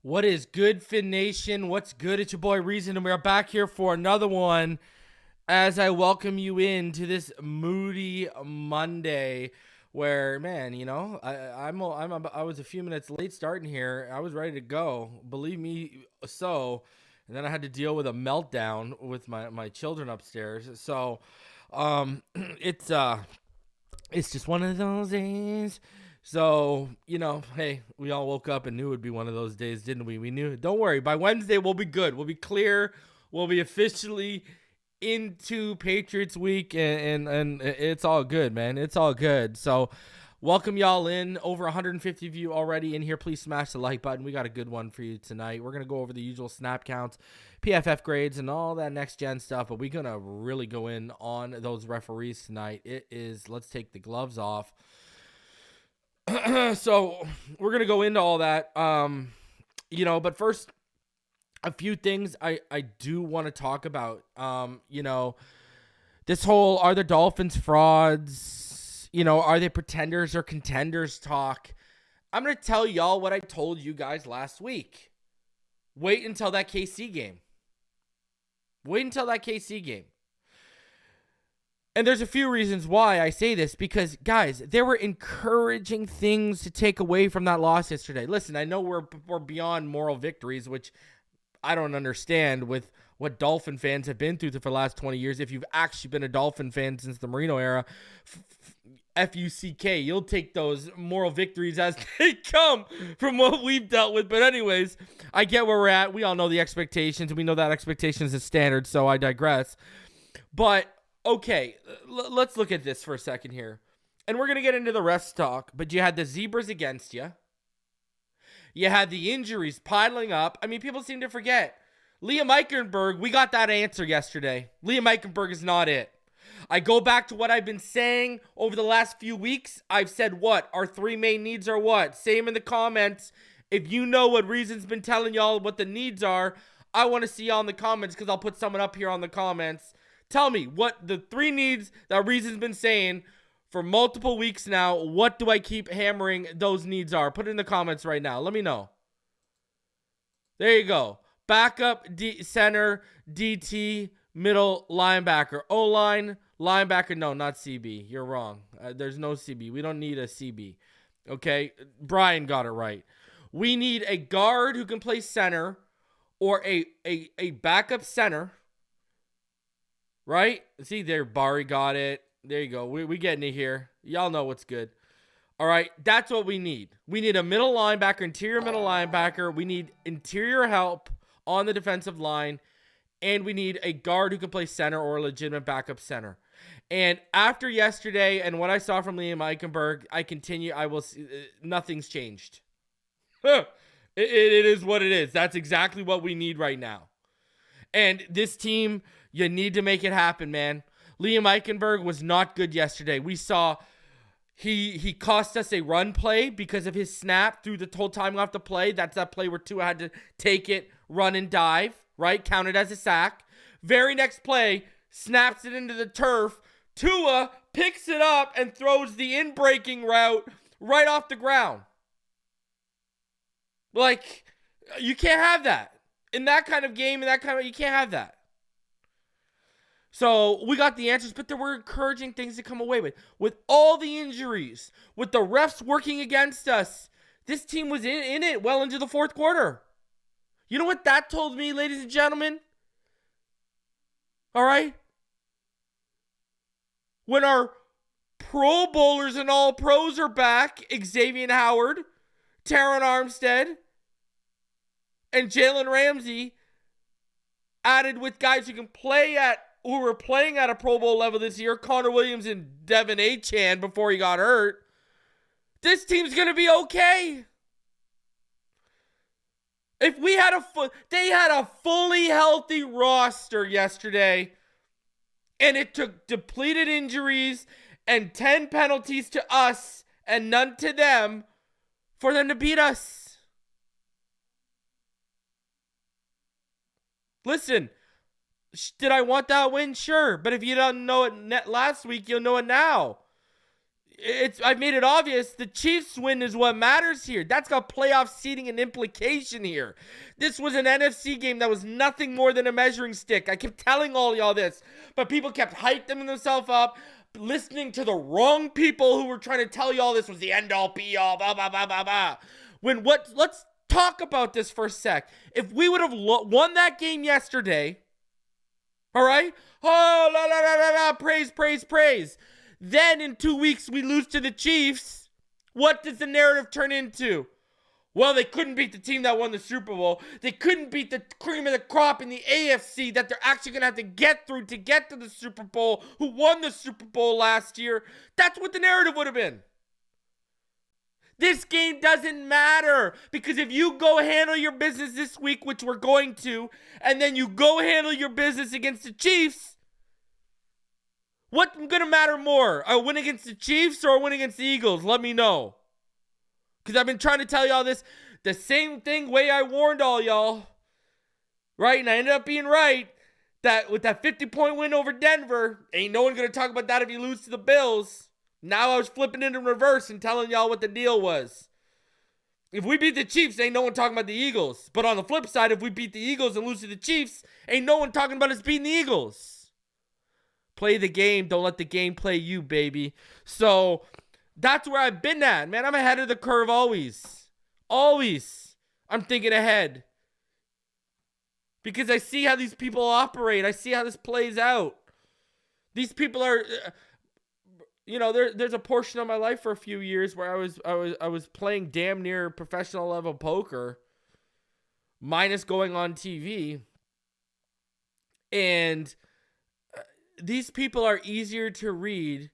What is good, Fin Nation? What's good? It's your boy Reason, and we are back here for another one as I welcome you into this moody Monday where, man, you know, I was a few minutes late starting here. I was ready to go, believe me so, and then I had to deal with a meltdown with my children upstairs. So it's just one of those days. So, you know, hey, we all woke up and knew it would be one of those days, didn't we? We knew. Don't worry. By Wednesday, we'll be good. We'll be clear. We'll be officially into Patriots week, and it's all good, man. It's all good. So, welcome y'all in. Over 150 of you already in here. Please smash the like button. We got a good one for you tonight. We're going to go over the usual snap counts, PFF grades, and all that next-gen stuff, but we're going to really go in on those referees tonight. It is, let's take the gloves off. So we're going to go into all that, you know, but first, a few things I do want to talk about, you know, this whole, are the Dolphins frauds, you know, are they pretenders or contenders talk. I'm going to tell y'all what I told you guys last week. Wait until that KC game. Wait until that KC game. And there's a few reasons why I say this, because, guys, there were encouraging things to take away from that loss yesterday. Listen, I know we're beyond moral victories, which I don't understand with what Dolphin fans have been through for the last 20 years. If you've actually been a Dolphin fan since the Marino era, F-U-C-K, you'll take those moral victories as they come from what we've dealt with. But anyways, I get where we're at. We all know the expectations. We know that expectations is standard, so I digress. But, okay, let's look at this for a second here. And we're going to get into the refs talk, but you had the Zebras against you. You had the injuries piling up. I mean, people seem to forget. Liam Eichenberg, we got that answer yesterday. Liam Eichenberg is not it. I go back to what I've been saying over the last few weeks. I've said what? Our three main needs are what? Same in the comments. If you know what Reason's been telling y'all what the needs are, I want to see y'all in the comments, because I'll put someone up here on the comments. Tell me what the three needs that Reason's been saying for multiple weeks now. What do I keep hammering those needs are? Put it in the comments right now. Let me know. There you go. Backup, center, DT, middle, linebacker. O-line, linebacker. No, not CB. You're wrong. There's no CB. We don't need a CB. Okay? Brian got it right. We need a guard who can play center, or a backup center. Right? See there, Bari got it. There you go. We getting it here. Y'all know what's good. All right, that's what we need. We need a middle linebacker, interior middle linebacker. We need interior help on the defensive line. And we need a guard who can play center, or a legitimate backup center. And after yesterday and what I saw from Liam Eichenberg, I will see, nothing's changed. It is what it is. That's exactly what we need right now. And this team, you need to make it happen, man. Liam Eichenberg was not good yesterday. We saw he cost us a run play because of his snap through the whole time off the play. That's that play where Tua had to take it, run and dive, right? Counted as a sack. Very next play, snaps it into the turf. Tua picks it up and throws the in-breaking route right off the ground. Like, you can't have that. In that kind of game, you can't have that. So we got the answers, but there were encouraging things to come away with. With all the injuries, with the refs working against us, this team was in it well into the fourth quarter. You know what that told me, ladies and gentlemen? All right? When our Pro Bowlers and all pros are back, Xavier Howard, Taron Armstead, and Jalen Ramsey, added with guys who were playing at a Pro Bowl level this year, Connor Williams and Devin Achane before he got hurt. This team's going to be okay. If we had they had a fully healthy roster yesterday, and it took depleted injuries and 10 penalties to us and none to them for them to beat us. Listen, did I want that win? Sure. But if you don't know it last week, you'll know it now. I've made it obvious. The Chiefs win is what matters here. That's got playoff seeding and implication here. This was an NFC game that was nothing more than a measuring stick. I kept telling all y'all this, but people kept hyping themselves up, listening to the wrong people who were trying to tell y'all this was the end-all, be-all, blah, blah, blah, blah, blah. Let's talk about this for a sec. If we would have won that game yesterday, all right? Oh, la, la, la, la, la, praise, praise, praise. Then in 2 weeks, we lose to the Chiefs. What does the narrative turn into? Well, they couldn't beat the team that won the Super Bowl. They couldn't beat the cream of the crop in the AFC that they're actually going to have to get through to get to the Super Bowl, who won the Super Bowl last year. That's what the narrative would have been. This game doesn't matter, because if you go handle your business this week, which we're going to, and then you go handle your business against the Chiefs, what's going to matter more? A win against the Chiefs or a win against the Eagles? Let me know. Because I've been trying to tell y'all this, the same thing way I warned all y'all. Right? And I ended up being right. That with that 50-point win over Denver, ain't no one going to talk about that if you lose to the Bills. Now I was flipping it in reverse and telling y'all what the deal was. If we beat the Chiefs, ain't no one talking about the Eagles. But on the flip side, if we beat the Eagles and lose to the Chiefs, ain't no one talking about us beating the Eagles. Play the game. Don't let the game play you, baby. So that's where I've been at, man. I'm ahead of the curve always. Always. I'm thinking ahead. Because I see how these people operate. I see how this plays out. These people are, there's a portion of my life for a few years where I was playing damn near professional level poker, minus going on TV. And these people are easier to read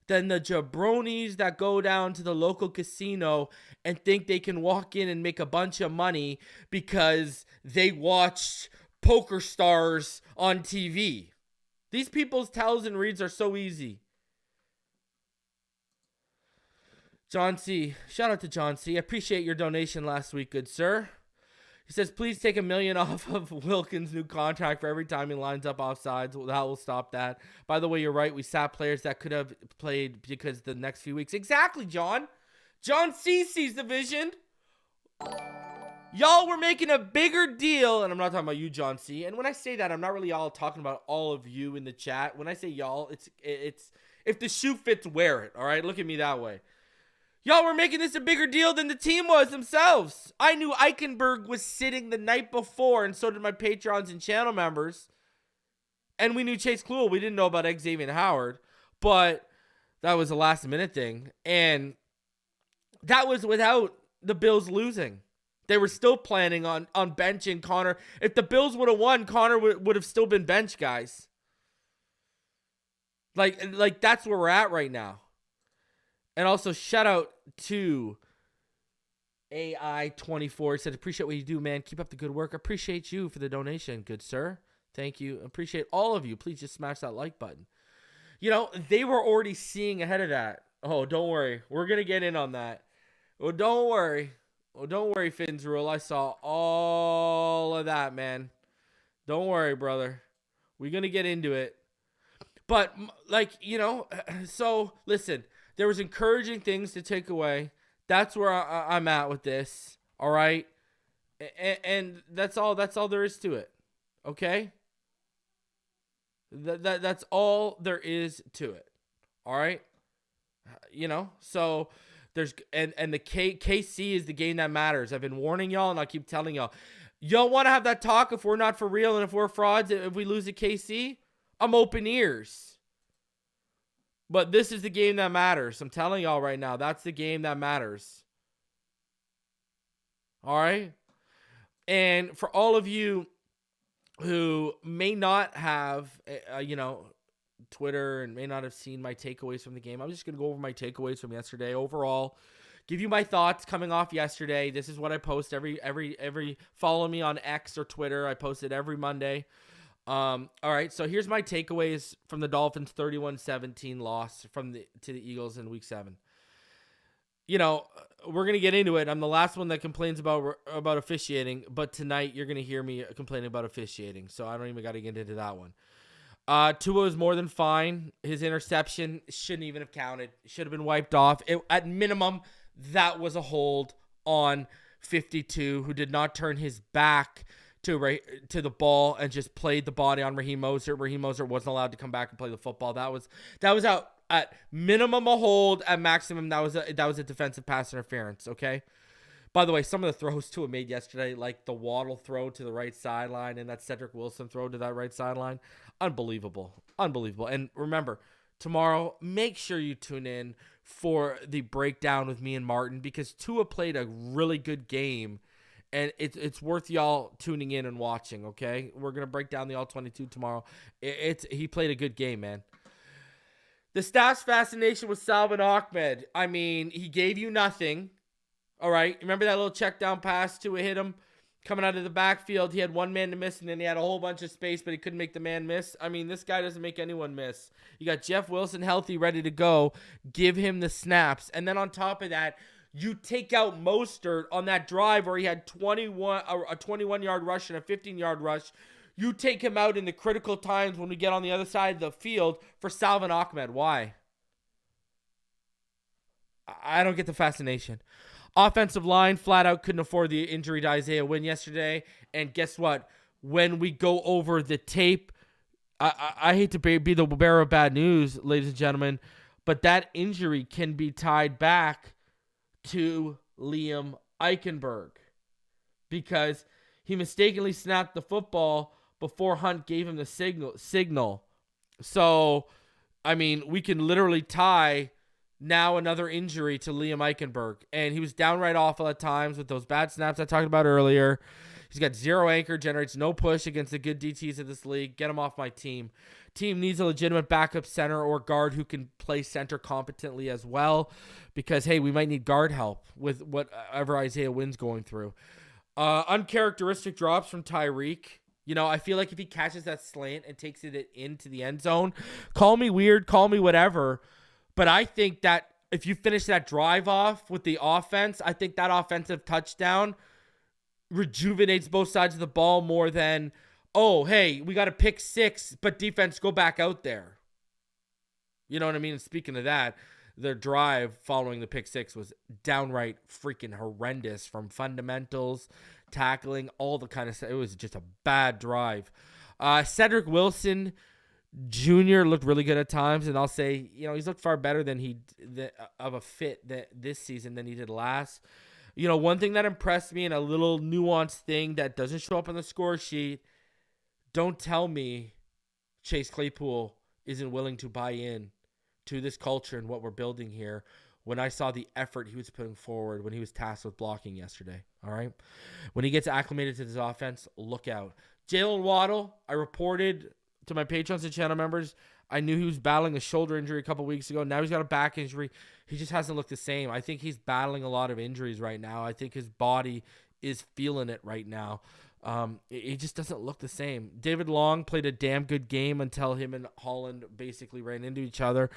than the jabronis that go down to the local casino and think they can walk in and make a bunch of money because they watched Poker Stars on TV. These people's tells and reads are so easy. John C. Shout out to John C. I appreciate your donation last week, good sir. He says, please take $1 million off of Wilkins' new contract for every time he lines up offsides. That will stop that. By the way, you're right. We sat players that could have played because the next few weeks. Exactly, John. John C. sees the vision. Y'all were making a bigger deal, and I'm not talking about you, John C. And when I say that, I'm not really all talking about all of you in the chat. When I say y'all, it's if the shoe fits, wear it. All right, look at me that way. Y'all were making this a bigger deal than the team was themselves. I knew Eichenberg was sitting the night before, and so did my Patrons and channel members. And we knew Chase Kluel. We didn't know about Xavier Howard, but that was a last-minute thing. And that was without the Bills losing. They were still planning on benching Connor. If the Bills would have won, Connor would have still been benched, guys. Like that's where we're at right now. And also, shout out to AI24. It said, appreciate what you do, man. Keep up the good work. Appreciate you for the donation, good sir. Thank you. Appreciate all of you. Please just smash that like button. They were already seeing ahead of that. Oh, don't worry. We're going to get in on that. Oh, don't worry. Oh, don't worry, Finn's Rule. I saw all of that, man. Don't worry, brother. We're going to get into it. But, so, listen. There was encouraging things to take away. That's where I'm at with this. All right, and that's all. That's all there is to it. Okay. That's all there is to it. All right. So there's and the KC is the game that matters. I've been warning y'all, and I'll keep telling y'all. Y'all want to have that talk if we're not for real and if we're frauds. If we lose to KC, I'm open ears. But this is the game that matters. I'm telling y'all right now, that's the game that matters. All right? And for all of you who may not have, Twitter and may not have seen my takeaways from the game, I'm just going to go over my takeaways from yesterday overall. Give you my thoughts coming off yesterday. This is what I post every follow me on X or Twitter. I post it every Monday. All right, so here's my takeaways from the Dolphins' 31-17 loss to the Eagles in Week 7. We're going to get into it. I'm the last one that complains about officiating, but tonight you're going to hear me complaining about officiating, so I don't even got to get into that one. Tua was more than fine. His interception shouldn't even have counted. Should have been wiped off. At minimum, that was a hold on 52, who did not turn his back to the ball and just played the body on Raheem Mostert. Raheem Mostert wasn't allowed to come back and play the football. That was out at minimum a hold, at maximum that was a defensive pass interference. Okay. By the way, some of the throws Tua made yesterday, like the Waddle throw to the right sideline and that Cedric Wilson throw to that right sideline, unbelievable. And remember, tomorrow, make sure you tune in for the breakdown with me and Martin, because Tua played a really good game. And it's worth y'all tuning in and watching, okay? We're going to break down the All-22 tomorrow. He played a good game, man. The stats fascination with Salvon Ahmed. I mean, he gave you nothing, all right? Remember that little check down pass to hit him coming out of the backfield? He had one man to miss, and then he had a whole bunch of space, but he couldn't make the man miss. I mean, this guy doesn't make anyone miss. You got Jeff Wilson healthy, ready to go. Give him the snaps. And then on top of that, you take out Mostert on that drive where he had a 21-yard rush and a 15-yard rush. You take him out in the critical times when we get on the other side of the field for Salvon Ahmed. Why? I don't get the fascination. Offensive line flat out couldn't afford the injury to Isaiah Wynn yesterday. And guess what? When we go over the tape, I hate to be the bearer of bad news, ladies and gentlemen, but that injury can be tied back to Liam Eichenberg because he mistakenly snapped the football before Hunt gave him the signal. So, I mean, we can literally tie now another injury to Liam Eichenberg. And he was downright awful at times with those bad snaps I talked about earlier. He's got zero anchor, generates no push against the good DTs of this league. Get him off my team. Team needs a legitimate backup center or guard who can play center competently as well because, hey, we might need guard help with whatever Isaiah Wynn's going through. Uncharacteristic drops from Tyreek. You know, I feel like if he catches that slant and takes it into the end zone, call me weird, call me whatever, but I think that if you finish that drive off with the offense, I think that offensive touchdown rejuvenates both sides of the ball more than, oh, hey, we got a pick 6, but defense, go back out there. You know what I mean? And speaking of that, their drive following the pick 6 was downright freaking horrendous from fundamentals, tackling, all the kind of stuff. It was just a bad drive. Cedric Wilson Jr. looked really good at times, and I'll say, you know, he's looked far better than of a fit this season than he did last. You know, one thing that impressed me and a little nuanced thing that doesn't show up on the score sheet, don't tell me Chase Claypool isn't willing to buy in to this culture and what we're building here when I saw the effort he was putting forward when he was tasked with blocking yesterday, all right? When he gets acclimated to this offense, look out. Jalen Waddle, I reported to my patrons and channel members, I knew he was battling a shoulder injury a couple weeks ago. Now he's got a back injury. He just hasn't looked the same. I think he's battling a lot of injuries right now. I think his body is feeling it right now. He just doesn't look the same. David Long played a damn good game until him and Holland basically ran into each other.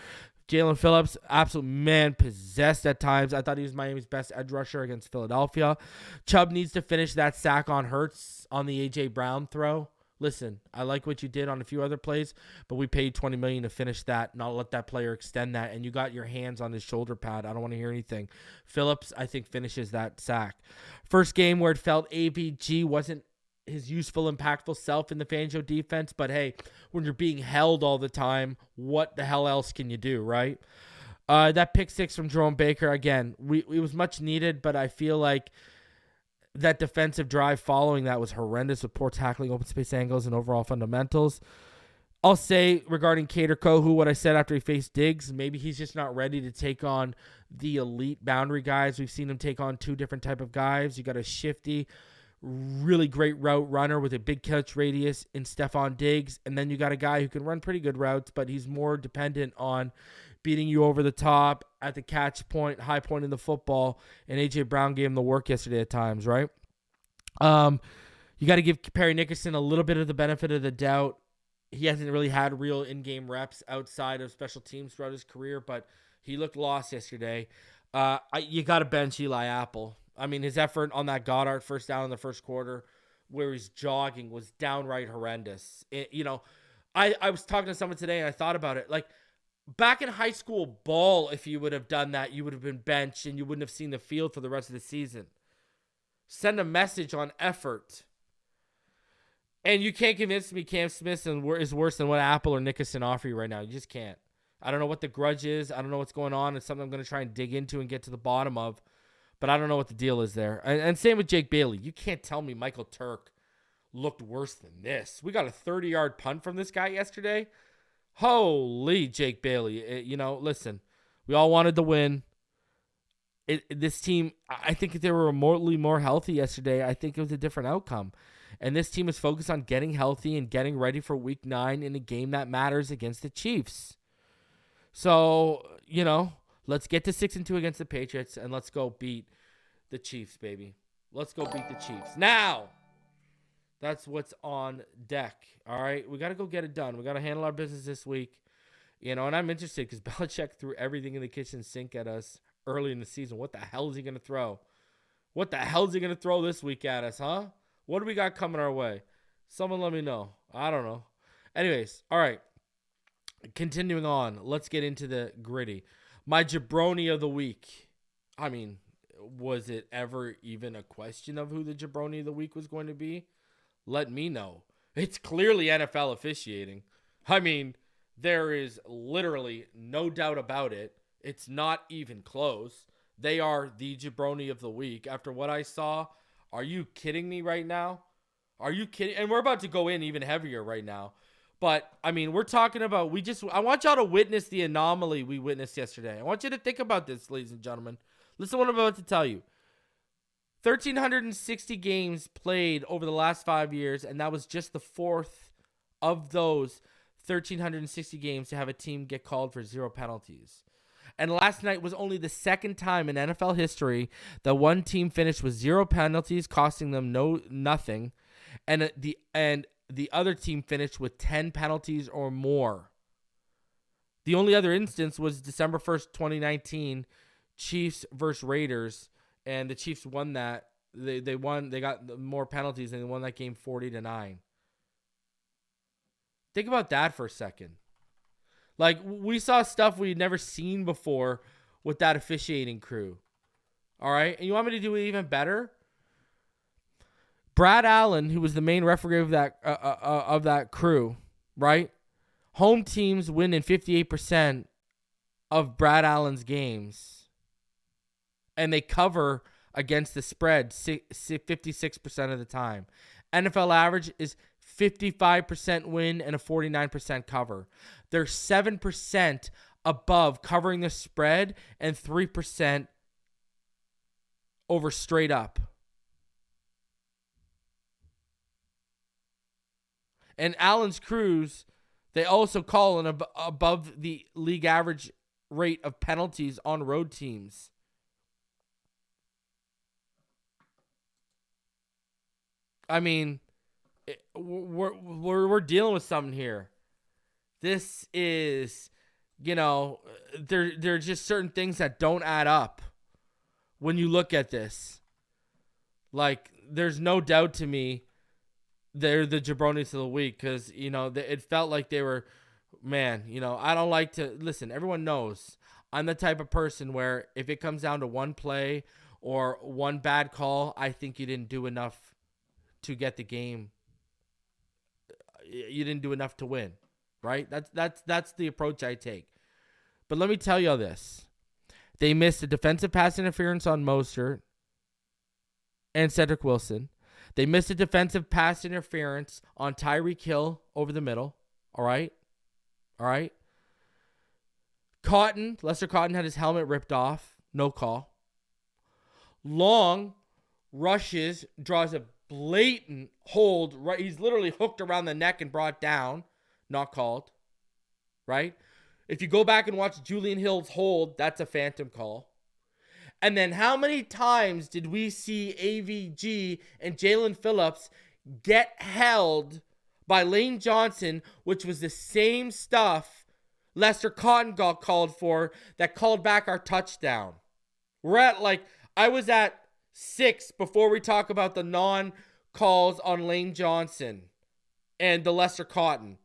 Jalen Phillips, absolute man possessed at times. I thought he was Miami's best edge rusher against Philadelphia. Chubb needs to finish that sack on Hurts on the A.J. Brown throw. Listen, I like what you did on a few other plays, but we paid $20 million to finish that, not let that player extend that, and you got your hands on his shoulder pad. I don't want to hear anything. Phillips, I think, finishes that sack. First game where it felt ABG wasn't his useful, impactful self in the Fangio defense, but hey, when you're being held all the time, what the hell else can you do, right? That pick 6 from Jerome Baker, again, it was much needed, but I feel like that defensive drive following that was horrendous with poor tackling, open space angles, and overall fundamentals. I'll say regarding Kader Kohu, what I said after he faced Diggs, maybe he's just not ready to take on the elite boundary guys. We've seen him take on 2 different type of guys. You got a shifty, really great route runner with a big catch radius in Stephon Diggs, and then you got a guy who can run pretty good routes, but he's more dependent on beating you over the top at the catch point, high point in the football, and A.J. Brown gave him the work yesterday at times, right? You got to give Perry Nickerson a little bit of the benefit of the doubt. He hasn't really had real in-game reps outside of special teams throughout his career, but he looked lost yesterday. You got to bench Eli Apple. I mean, his effort on that Goddard first down in the first quarter where he's jogging was downright horrendous. I was talking to someone today, and I thought about it. Like, back in high school ball, if you would have done that, you would have been benched and you wouldn't have seen the field for the rest of the season. Send a message on effort. And you can't convince me Cam Smith is worse than what Apple or Nickerson offer you right now. You just can't. I don't know what the grudge is. I don't know what's going on. It's something I'm going to try and dig into and get to the bottom of. But I don't know what the deal is there. And same with Jake Bailey. You can't tell me Michael Turk looked worse than this. We got a 30-yard punt from this guy yesterday. Holy Jake Bailey. Listen, we all wanted to win. This team, I think if they were remotely more healthy yesterday, I think it was a different outcome. And this team is focused on getting healthy and getting ready for week 9 in a game that matters against the Chiefs. So, let's get to 6-2 against the Patriots and let's go beat the Chiefs, baby. Let's go beat the Chiefs. Now, that's what's on deck. All right, we got to go get it done. We got to handle our business this week. And I'm interested because Belichick threw everything in the kitchen sink at us early in the season. What the hell is he going to throw? What the hell is he going to throw this week at us, huh? What do we got coming our way? Someone let me know. I don't know. Anyways, all right. Continuing on, let's get into the gritty. My jabroni of the week. I mean, was it ever even a question of who the jabroni of the week was going to be? Let me know. It's clearly NFL officiating. I mean, there is literally no doubt about it. It's not even close. They are the jabroni of the week. After what I saw, are you kidding me right now? Are you kidding? And we're about to go in even heavier right now. But, I mean, we're talking about, I want y'all to witness the anomaly we witnessed yesterday. I want you to think about this, ladies and gentlemen. Listen to what I'm about to tell you. 1,360 games played over the last 5 years, and that was just the fourth of those 1,360 games to have a team get called for 0 penalties. And last night was only the second time in NFL history that one team finished with 0 penalties, costing them nothing, and the other team finished with 10 penalties or more. The only other instance was December 1st, 2019, Chiefs versus Raiders, and the Chiefs won that. They won. They got more penalties, and they won that game 40-9. Think about that for a second. Like, we saw stuff we'd never seen before with that officiating crew. All right? And you want me to do it even better? Brad Allen, who was the main referee of that crew, right? Home teams win in 58% of Brad Allen's games. And they cover against the spread 56% of the time. NFL average is 55% win and a 49% cover. They're 7% above covering the spread and 3% over straight up. And Allen's crews, they also call an above the league average rate of penalties on road teams. I mean, we're dealing with something here. This is, there are just certain things that don't add up when you look at this. Like, there's no doubt to me they're the jabronis of the week because, it felt like they were, I don't like to, listen, everyone knows I'm the type of person where if it comes down to one play or one bad call, I think you didn't do enough to get the game. You didn't do enough to win, right? That's the approach I take. But let me tell you this. They missed a defensive pass interference on Mostert and Cedric Wilson. They missed a defensive pass interference on Tyreek Hill over the middle. All right? Lester Cotton had his helmet ripped off. No call. Long rushes, draws a blatant hold. Right, he's literally hooked around the neck and brought down. Not called. Right? If you go back and watch Julian Hill's hold, that's a phantom call. And then how many times did we see AVG and Jalen Phillips get held by Lane Johnson, which was the same stuff Lester Cotton got called for that called back our touchdown? I was at 6 before we talk about the non-calls on Lane Johnson and the Lester Cotton.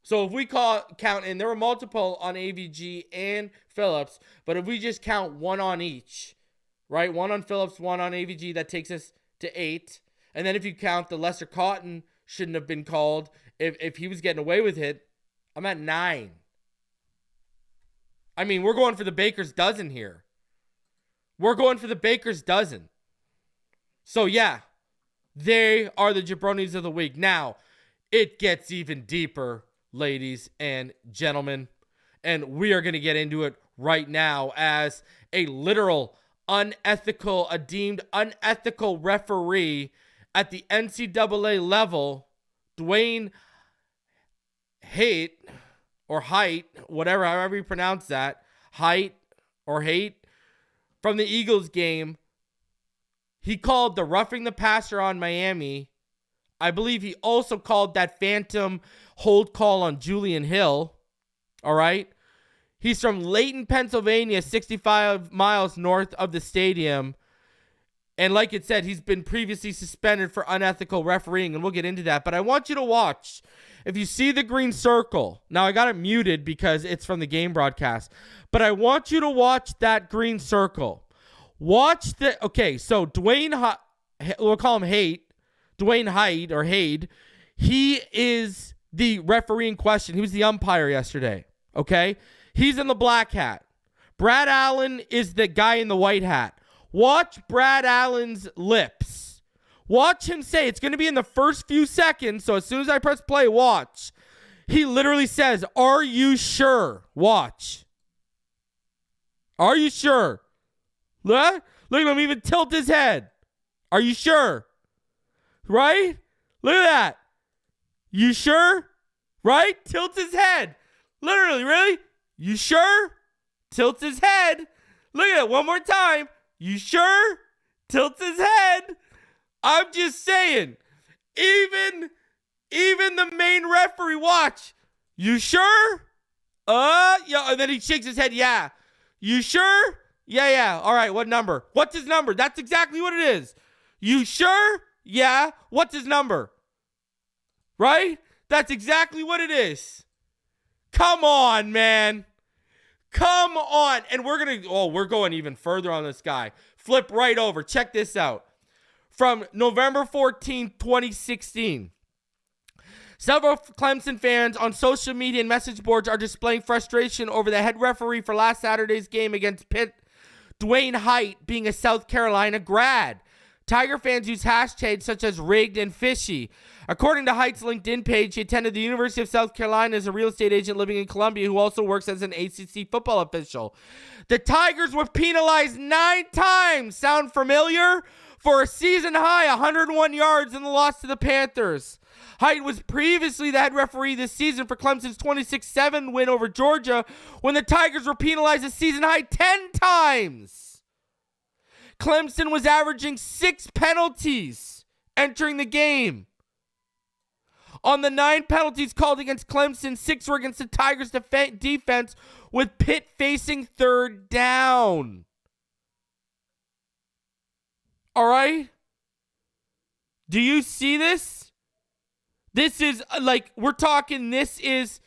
So if we count, and there were multiple on AVG and Phillips, but if we just count one on each, right? One on Phillips, one on AVG, that takes us to 8. And then if you count the Lester Cotton shouldn't have been called, if he was getting away with it, I'm at 9. I mean, we're going for the baker's dozen here. So yeah, they are the jabronis of the week. Now, it gets even deeper, ladies and gentlemen, and we are going to get into it right now as a deemed unethical referee at the NCAA level, Dwayne Haight, however you pronounce that, Haight, from the Eagles game, he called the roughing the passer on Miami. I believe he also called that phantom hold call on Julian Hill. All right. He's from Layton, Pennsylvania, 65 miles north of the stadium. And like it said, he's been previously suspended for unethical refereeing, and we'll get into that. But I want you to watch. If you see the green circle, now I got it muted because it's from the game broadcast, but I want you to watch that green circle. So we'll call him Haight. Dwayne Hyde or Hade, he is the referee in question. He was the umpire yesterday, okay? He's in the black hat. Brad Allen is the guy in the white hat. Watch Brad Allen's lips. Watch him say, it's going to be in the first few seconds, so as soon as I press play, watch. He literally says, "Are you sure?" Watch. Are you sure? Look at him even tilt his head. Are you sure? Right? Look at that. You sure? Right? Tilts his head. Literally, really? You sure? Tilts his head. Look at it one more time. You sure? Tilts his head. I'm just saying. Even the main referee, watch. You sure? Yeah. And then he shakes his head. Yeah. You sure? Yeah. All right. What number? What's his number? That's exactly what it is. You sure? Yeah. What's his number? Right? That's exactly what it is. Come on, man. Come on. And we're going even further on this guy. Flip right over. Check this out. From November 14th, 2016. Several Clemson fans on social media and message boards are displaying frustration over the head referee for last Saturday's game against Pitt, Dwayne Height, being a South Carolina grad. Tiger fans use hashtags such as rigged and fishy. According to Height's LinkedIn page, he attended the University of South Carolina as a real estate agent living in Columbia who also works as an ACC football official. The Tigers were penalized 9 times. Sound familiar? For a season-high 101 yards in the loss to the Panthers. Height was previously the head referee this season for Clemson's 26-7 win over Georgia when the Tigers were penalized a season-high 10 times. Clemson was averaging 6 penalties entering the game. On the 9 penalties called against Clemson, 6 were against the Tigers' defense, with Pitt facing third down. All right? Do you see this? This is like, we're talking, this is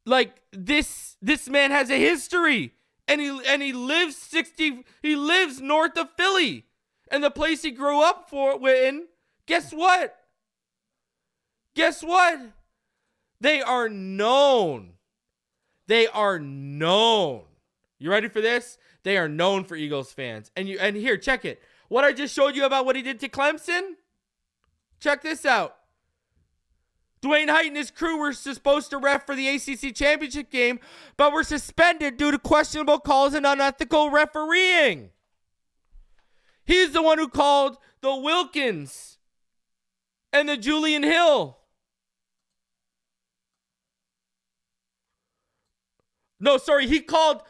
like, this man has a history. And he lives north of Philly. And the place he grew up in, guess what? Guess what? They are known. They are known. You ready for this? They are known for Eagles fans. And here, check it. What I just showed you about what he did to Clemson? Check this out. Dwayne Height and his crew were supposed to ref for the ACC championship game, but were suspended due to questionable calls and unethical refereeing. He's the one who called the Wilkins and the Julian Hill. No, sorry, he called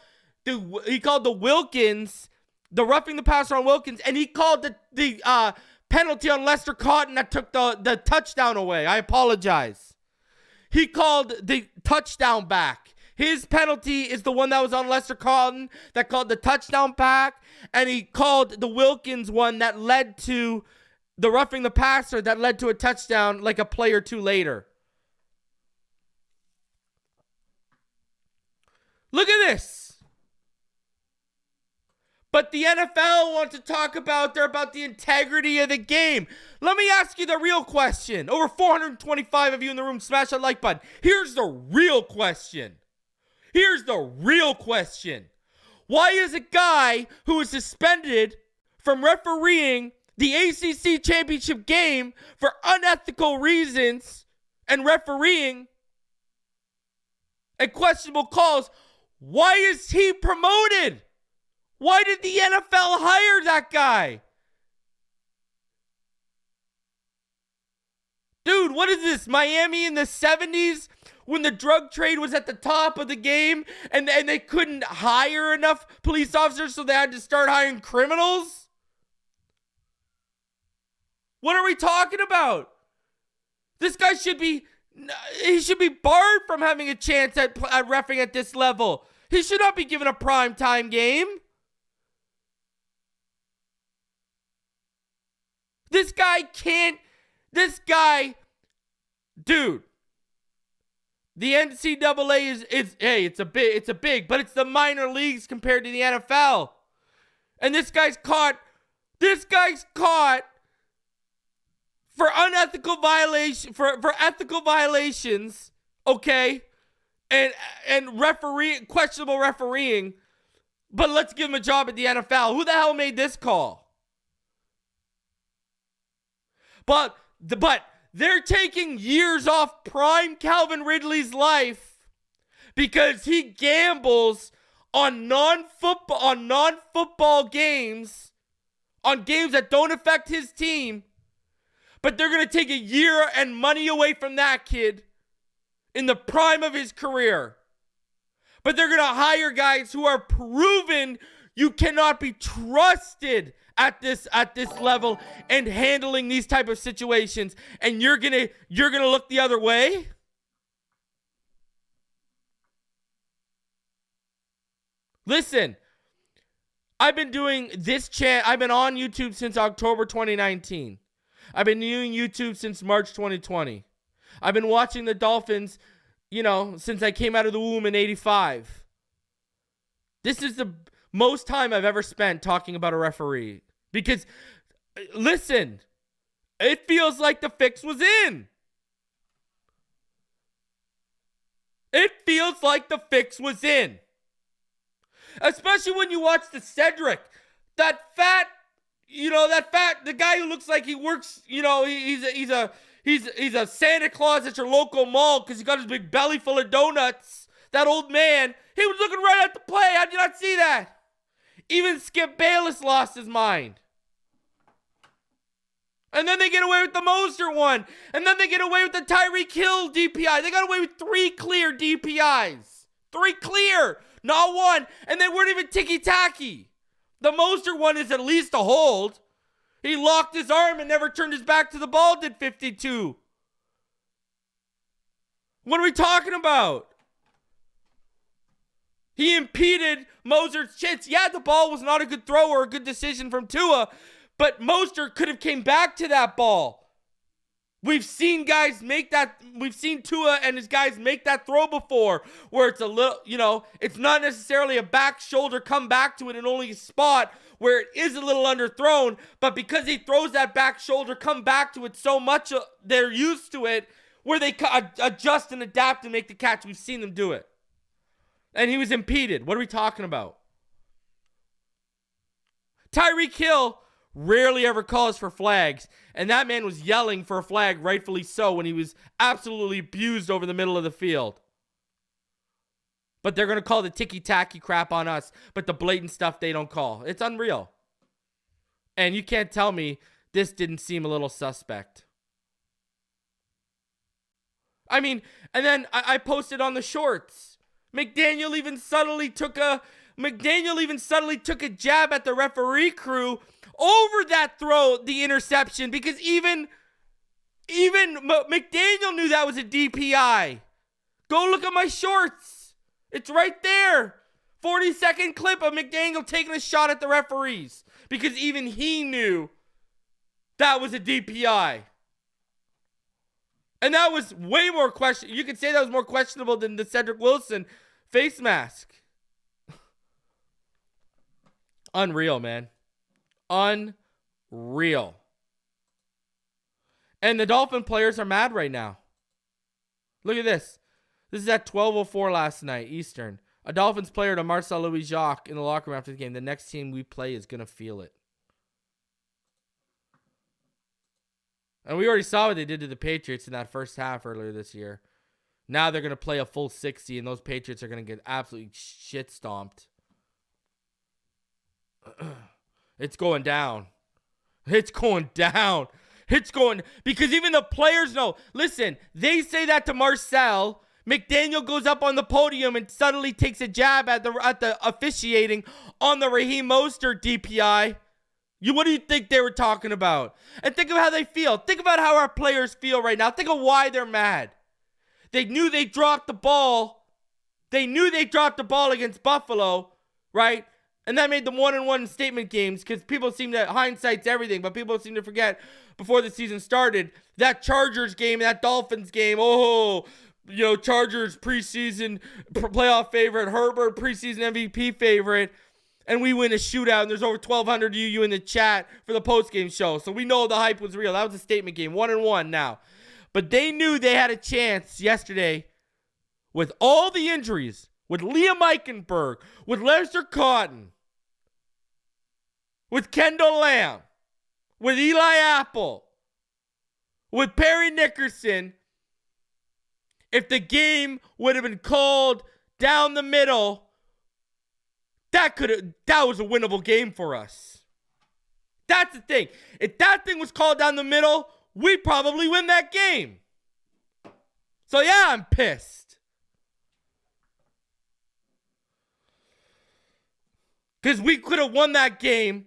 the Wilkins, the roughing the passer on Wilkins, and he called the penalty on Lester Cotton that took the touchdown away. I apologize. He called the touchdown back. His penalty is the one that was on Lester Cotton that called the touchdown back, and he called the Wilkins one that led to the roughing the passer that led to a touchdown like a play or two later. Look at this. But the NFL wants to talk about the integrity of the game. Let me ask you the real question. Over 425 of you in the room, smash that like button. Here's the real question. Why is a guy who was suspended from refereeing the ACC championship game for unethical reasons and refereeing and questionable calls, why is he promoted? Why did the NFL hire that guy? Dude, what is this? Miami in the 70s when the drug trade was at the top of the game and they couldn't hire enough police officers, so they had to start hiring criminals? What are we talking about? This guy should be barred from having a chance at reffing at this level. He should not be given a primetime game. Dude, the NCAA it's a big, but it's the minor leagues compared to the NFL. And this guy's caught for unethical violation, for ethical violations, okay, and questionable refereeing, but let's give him a job at the NFL. Who the hell made this call? But they're taking years off prime Calvin Ridley's life because he gambles on non-football games, on games that don't affect his team. But they're going to take a year and money away from that kid in the prime of his career. But they're going to hire guys who are proven you cannot be trusted at this level and handling these type of situations, and you're going to look the other way? Listen, I've been doing this I've been on YouTube since October 2019. I've been doing YouTube since March 2020. I've been watching the Dolphins, since I came out of the womb in 85. This is the most time I've ever spent talking about a referee. Because, listen, it feels like the fix was in. It feels like the fix was in. Especially when you watch the Cedric. The guy who looks like he works, he's a Santa Claus at your local mall because he got his big belly full of donuts. That old man, he was looking right at the play. How'd you not see that? Even Skip Bayless lost his mind. And then they get away with the Moser one. And then they get away with the Tyreek Hill DPI. They got away with 3 clear DPIs. 3 clear. Not one. And they weren't even ticky-tacky. The Moser one is at least a hold. He locked his arm and never turned his back to the ball, did 52. What are we talking about? He impeded Moser's chance. Yeah, the ball was not a good throw or a good decision from Tua, but Moser could have came back to that ball. We've seen guys make that. We've seen Tua and his guys make that throw before, where it's a little, it's not necessarily a back shoulder come back to it and only a spot where it is a little underthrown, but because he throws that back shoulder come back to it so much, they're used to it, where they adjust and adapt and make the catch. We've seen them do it. And he was impeded. What are we talking about? Tyreek Hill rarely ever calls for flags, and that man was yelling for a flag, rightfully so, when he was absolutely abused over the middle of the field. But they're going to call the ticky-tacky crap on us, but the blatant stuff they don't call. It's unreal. And you can't tell me this didn't seem a little suspect. I mean, and then I posted on the shorts. McDaniel even subtly took a jab at the referee crew over that throw, the interception, because even McDaniel knew that was a DPI. Go look at my shorts. It's right there. 40-second clip of McDaniel taking a shot at the referees because even he knew that was a DPI. And that was way more questionable. You could say that was more questionable than the Cedric Wilson face mask. Unreal, man. Unreal. And the Dolphin players are mad right now. Look at this. This is at 12:04 last night, Eastern. A Dolphins player to Marcel Louis-Jacques in the locker room after the game. The next team we play is going to feel it. And we already saw what they did to the Patriots in that first half earlier this year. Now they're going to play a full 60, and those Patriots are going to get absolutely shit stomped. It's going down. It's going down. It's going, because even the players know. Listen, they say that to Marcel. McDaniel goes up on the podium and suddenly takes a jab at the officiating on the Raheem Mostert DPI. What do you think they were talking about? And think of how they feel. Think about how our players feel right now. Think of why they're mad. They knew they dropped the ball. They knew they dropped the ball against Buffalo, right? And that made them 1-1 statement games because people seem to, hindsight's everything, but people seem to forget before the season started, that Chargers game, that Dolphins game, Chargers preseason playoff favorite, Herbert preseason MVP favorite. and we win a shootout, and there's over 1,200 of you in the chat for the postgame show. So we know the hype was real. That was a statement game, 1-1 now. But they knew they had a chance yesterday with all the injuries, with Liam Eichenberg, with Lester Cotton, with Kendall Lamb, with Eli Apple, with Perry Nickerson. If the game would have been called down the middle, that was a winnable game for us. That's the thing. If that thing was called down the middle, we'd probably win that game. So yeah, I'm pissed. Because we could have won that game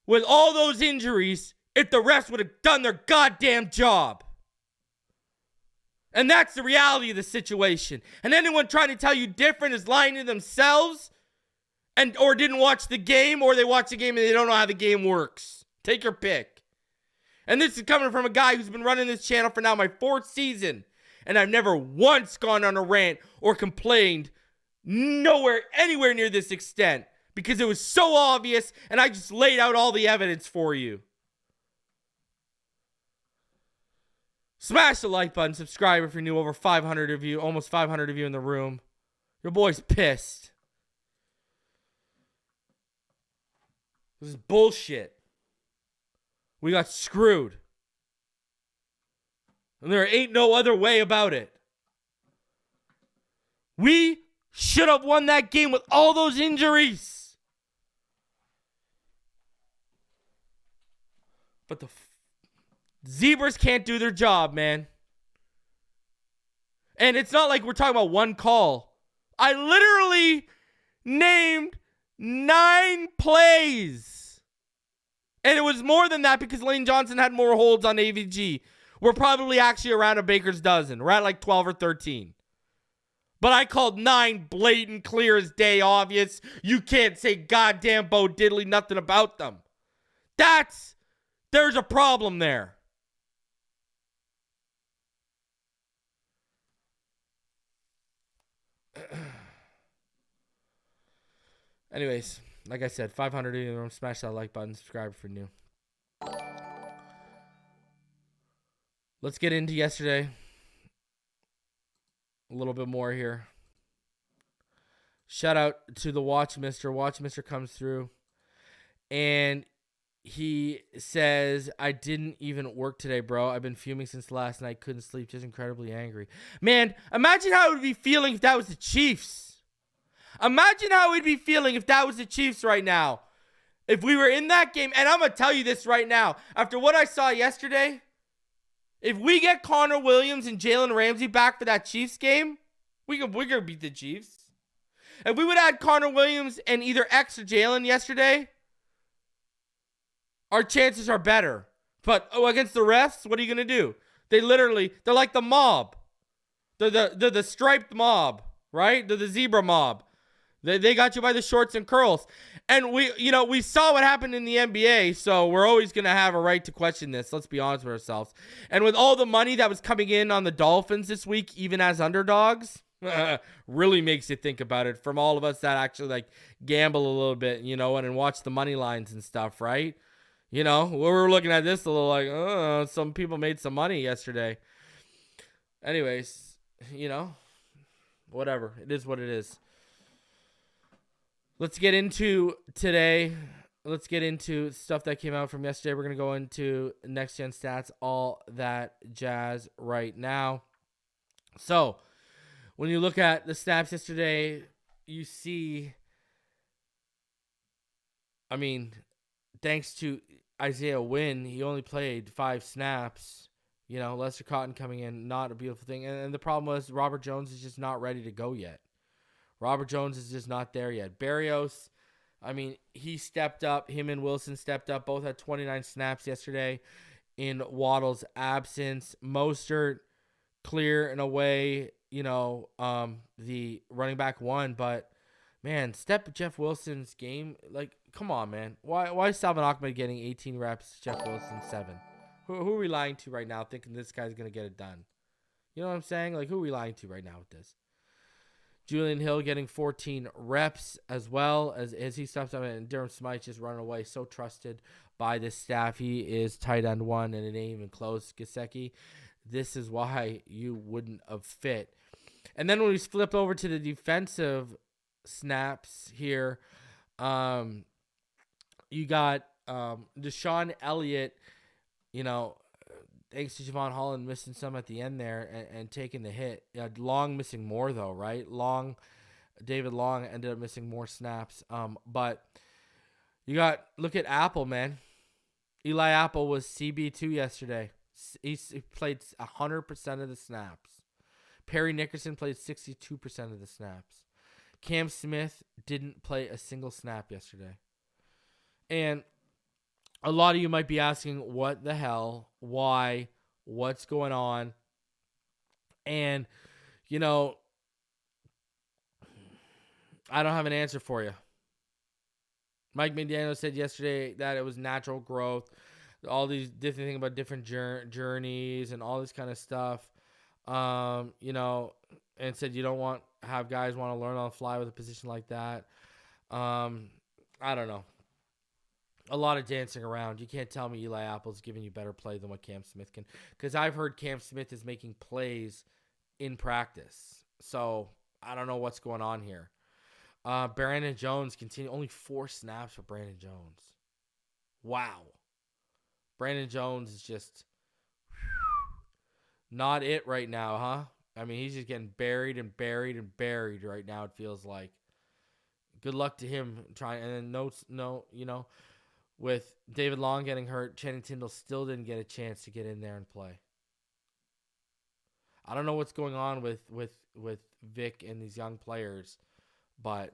with all those injuries if the refs would have done their goddamn job. And that's the reality of the situation. And anyone trying to tell you different is lying to themselves or didn't watch the game, or they watch the game and they don't know how the game works. Take your pick. And this is coming from a guy who's been running this channel for now my 4th season. And I've never once gone on a rant or complained anywhere near this extent. Because it was so obvious and I just laid out all the evidence for you. Smash the like button, subscribe if you're new. Over 500 of you, almost 500 of you in the room. Your boy's pissed. This is bullshit. We got screwed. And there ain't no other way about it. We should have won that game with all those injuries. But the Zebras can't do their job, man. And it's not like we're talking about one call. I literally named 9 plays. And it was more than that because Lane Johnson had more holds on AVG. We're probably actually around a baker's dozen. We're at like 12 or 13. But I called 9 blatant, clear as day, obvious. You can't say goddamn Bo Diddley nothing about them. There's a problem there. Anyways, like I said, 500 in the room. Smash that like button. Subscribe if you're new. Let's get into yesterday. A little bit more here. Shout out to the Watch Mister. Watch Mister comes through. And he says, I didn't even work today, bro. I've been fuming since last night. Couldn't sleep. Just incredibly angry. Man, imagine how it would be feeling if that was the Chiefs. Imagine how we'd be feeling if that was the Chiefs right now. If we were in that game. And I'm going to tell you this right now. After what I saw yesterday, if we get Connor Williams and Jalen Ramsey back for that Chiefs game, we're going to beat the Chiefs. If we would add Connor Williams and either X or Jalen yesterday, our chances are better. But against the refs, what are you going to do? They're like the mob. They're the striped mob, right? They're the zebra mob. They got you by the shorts and curls. And we saw what happened in the NBA, so we're always going to have a right to question this. Let's be honest with ourselves. And with all the money that was coming in on the Dolphins this week, even as underdogs, really makes you think about it. From all of us that actually gamble a little bit, and watch the money lines and stuff, right? We were looking at this a little some people made some money yesterday. Anyways, whatever. It is what it is. Let's get into today. Let's get into stuff that came out from yesterday. We're going to go into next gen stats, all that jazz right now. So, when you look at the snaps yesterday, you see, thanks to Isaiah Wynn, he only played 5 snaps. Lester Cotton coming in, not a beautiful thing. And the problem was Robert Jones is just not ready to go yet. Robert Jones is just not there yet. Berrios, he stepped up. Him and Wilson stepped up. Both had 29 snaps yesterday in Waddle's absence. Mostert, clear in a way, the running back won. But, man, step Jeff Wilson's game. Come on, man. Why is Salvin Ahmed getting 18 reps, Jeff Wilson 7? Who are we lying to right now thinking this guy's going to get it done? You know what I'm saying? Who are we lying to right now with this? Julian Hill getting 14 reps as well as he steps up, and Durham Smythe just running away. So trusted by this staff. He is tight end 1, and it ain't even close. Gesicki, this is why you wouldn't have fit. And then when we flip over to the defensive snaps here, you got Deshaun Elliott, thanks to Javon Holland missing some at the end there and taking the hit. Long missing more, though, right? David Long ended up missing more snaps. But look at Apple, man. Eli Apple was CB2 yesterday. He played 100% of the snaps. Perry Nickerson played 62% of the snaps. Cam Smith didn't play a single snap yesterday. And a lot of you might be asking, what the hell? Why? What's going on? And, I don't have an answer for you. Mike McDaniel said yesterday that it was natural growth. All these different things about different journeys and all this kind of stuff. And said you don't have guys want to learn on the fly with a position like that. I don't know. A lot of dancing around. You can't tell me Eli Apple's giving you better play than what Cam Smith can. Because I've heard Cam Smith is making plays in practice. So I don't know what's going on here. Brandon Jones only 4 snaps for Brandon Jones. Wow. Brandon Jones is just not it right now, huh? I mean, he's just getting buried and buried and buried right now, it feels like. Good luck to him trying. And then with David Long getting hurt, Channing Tindall still didn't get a chance to get in there and play. I don't know what's going on with Vic and these young players, but,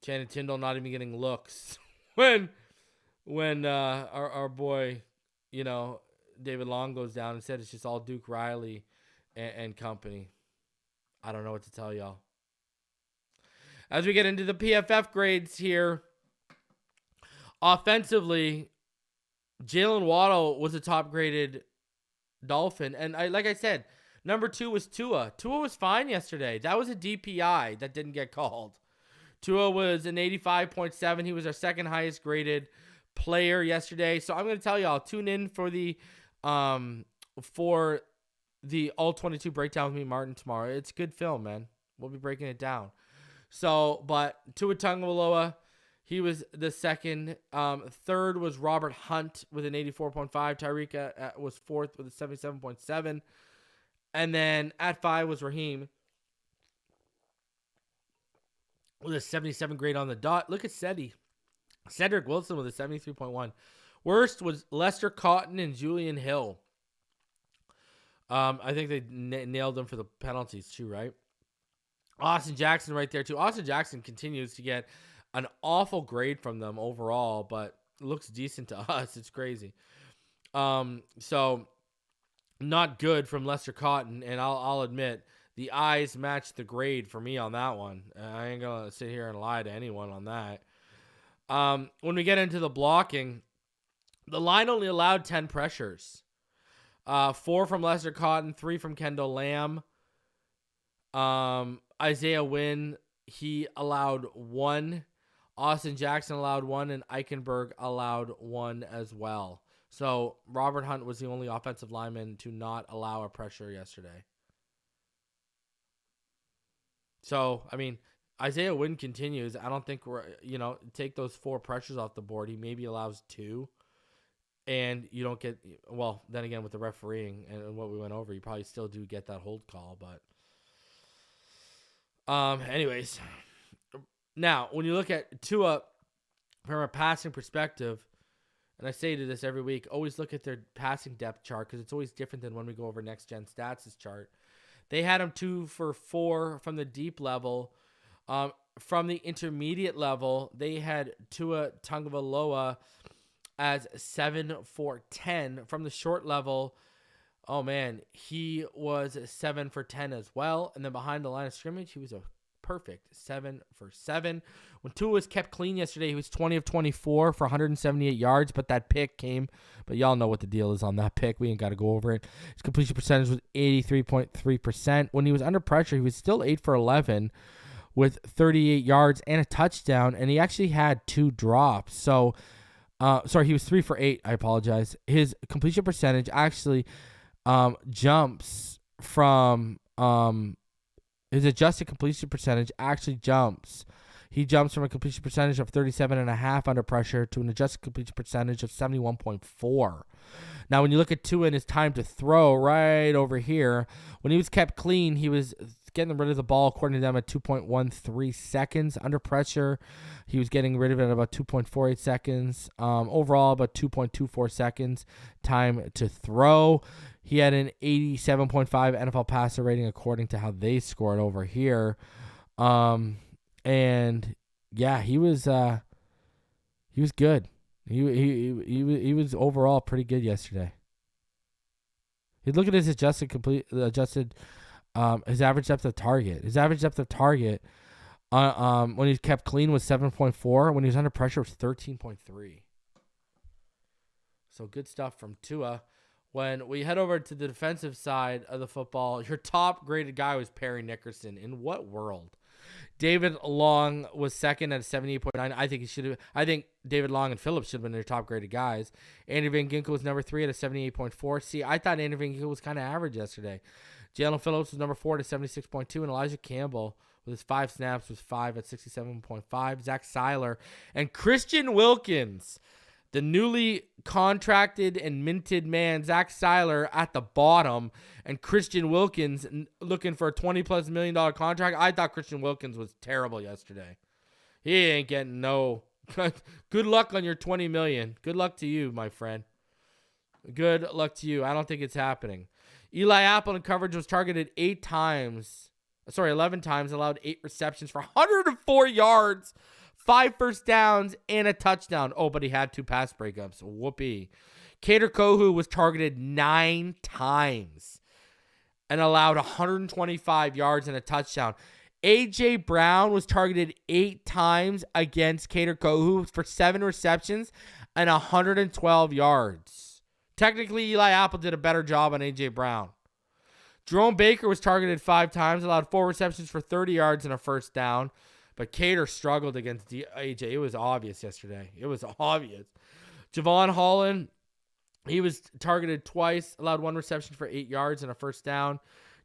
Channing Tindall not even getting looks when our boy, David Long goes down. Instead, it's just all Duke Riley and company. I don't know what to tell y'all. As we get into the PFF grades here, offensively, Jalen Waddle was a top-graded Dolphin. And like I said, number 2 was Tua. Tua was fine yesterday. That was a DPI that didn't get called. Tua was an 85.7. He was our second highest graded player yesterday. So I'm going to tell y'all, tune in for the All-22 breakdown with me, Martin, tomorrow. It's good film, man. We'll be breaking it down. So, but Tua Tagovailoa, he was the second. Third was Robert Hunt with an 84.5. Tyreek was fourth with a 77.7. And then at 5 was Raheem with a 77 grade on the dot. Look at Cedric Wilson with a 73.1. Worst was Lester Cotton and Julian Hill. I think they nailed them for the penalties too, right? Austin Jackson right there too. Austin Jackson continues to get an awful grade from them overall, but looks decent to us. It's crazy. So not good from Lester Cotton, and I'll admit the eyes match the grade for me on that one. I ain't gonna sit here and lie to anyone on that. When we get into the blocking, the line only allowed 10 pressures. 4 from Lester Cotton, 3 from Kendall Lamb. Isaiah Wynn, he allowed 1. Austin Jackson allowed 1, and Eichenberg allowed 1 as well. So Robert Hunt was the only offensive lineman to not allow a pressure yesterday. So, I mean, Isaiah Wynn continues. I don't think take those 4 pressures off the board. He maybe allows 2. And you don't get, well, then again, with the refereeing and what we went over, you probably still do get that hold call. But anyways, now, when you look at Tua from a passing perspective, and I say to this every week, always look at their passing depth chart because it's always different than when we go over Next Gen Stats' chart. They had him 2 for 4 from the deep level. From the intermediate level, they had Tua Tagovailoa as 7 for 10. From the short level, oh man, he was 7 for 10 as well. And then behind the line of scrimmage, he was a perfect. 7 for 7. When Tua was kept clean yesterday, he was 20 of 24 for 178 yards, but that pick came. But y'all know what the deal is on that pick. We ain't got to go over it. His completion percentage was 83.3%. When he was under pressure, he was still 8 for 11 with 38 yards and a touchdown, and he actually had 2 drops. So, he was 3 for 8. I apologize. His completion percentage actually jumps from his adjusted completion percentage actually jumps. He jumps from a completion percentage of 37.5 under pressure to an adjusted completion percentage of 71.4. Now, when you look at Tua and his time to throw right over here, when he was kept clean, he was getting rid of the ball, according to them, at 2.13 seconds. Under pressure, he was getting rid of it at about 2.48 seconds. Overall, about 2.24 seconds time to throw. He had an 87.5 NFL passer rating, according to how they scored over here. And yeah, he was good. He was overall pretty good yesterday. You look at his his average depth of target. His average depth of target when he kept clean was 7.4. When he was under pressure, it was 13.3. So good stuff from Tua. When we head over to the defensive side of the football, your top graded guy was Perry Nickerson. In what world? David Long was second at a 78.9. I think David Long and Phillips should have been their top graded guys. Andy Van Ginkel was number 3 at a 78.4. See, I thought Andy Van Ginkel was kind of average yesterday. Jalen Phillips was number 4 at 76.2, and Elijah Campbell with his 5 snaps was 5 at 67.5. Zach Seiler and Christian Wilkins, the newly contracted and minted man, Zach Seiler at the bottom, and Christian Wilkins looking for a $20+ million contract. I thought Christian Wilkins was terrible yesterday. He ain't getting no. Good luck on your $20 million. Good luck to you, my friend. Good luck to you. I don't think it's happening. Eli Apple in coverage was targeted 11 times, allowed 8 receptions for 104 yards, 5 first downs, and a touchdown. Oh, but he had 2 pass breakups. Whoopee. Kader Kohu was targeted 9 times and allowed 125 yards and a touchdown. A.J. Brown was targeted 8 times against Kader Kohu for 7 receptions and 112 yards. Technically, Eli Apple did a better job on A.J. Brown. Jerome Baker was targeted 5 times, allowed 4 receptions for 30 yards and a first down. But Cater struggled against A.J. It was obvious yesterday. It was obvious. Javon Holland, he was targeted twice, allowed 1 reception for 8 yards and a first down.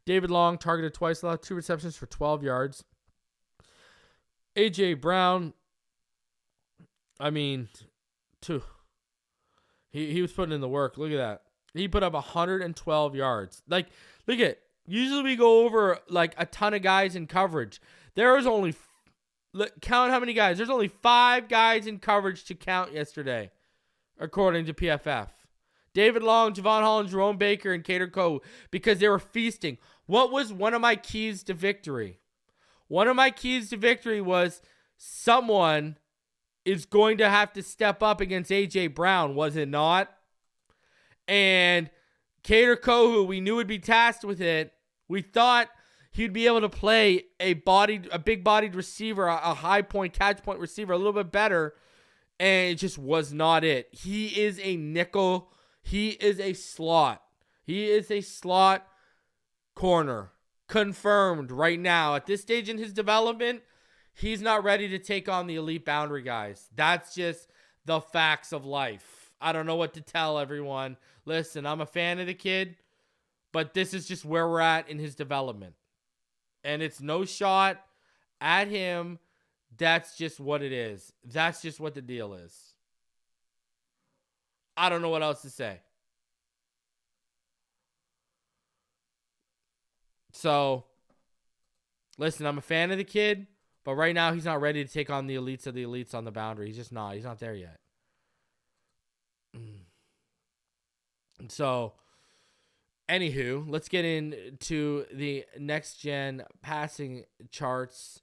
David Long targeted twice, allowed 2 receptions for 12 yards. A.J. Brown, 2. He was putting in the work. Look at that. He put up 112 yards. Look at. Usually we go over a ton of guys in coverage. There was only count how many guys. There's only 5 guys in coverage to count yesterday, according to PFF. David Long, Javon Holland, Jerome Baker, and Kader Kohu, because they were feasting. What was one of my keys to victory? One of my keys to victory was someone is going to have to step up against A.J. Brown, was it not? And Kader Kohu, we knew would be tasked with it. We thought he'd be able to play a big-bodied receiver, a high-point, catch-point receiver a little bit better, and it just was not it. He is a nickel. He is a slot. He is a slot corner. Confirmed right now. At this stage in his development, he's not ready to take on the elite boundary guys. That's just the facts of life. I don't know what to tell everyone. Listen, I'm a fan of the kid, but this is just where we're at in his development. And it's no shot at him. That's just what it is. That's just what the deal is. I don't know what else to say. So, listen, I'm a fan of the kid. But right now, he's not ready to take on the elites of the elites on the boundary. He's just not. He's not there yet. So, anywho, let's get into the next-gen passing charts.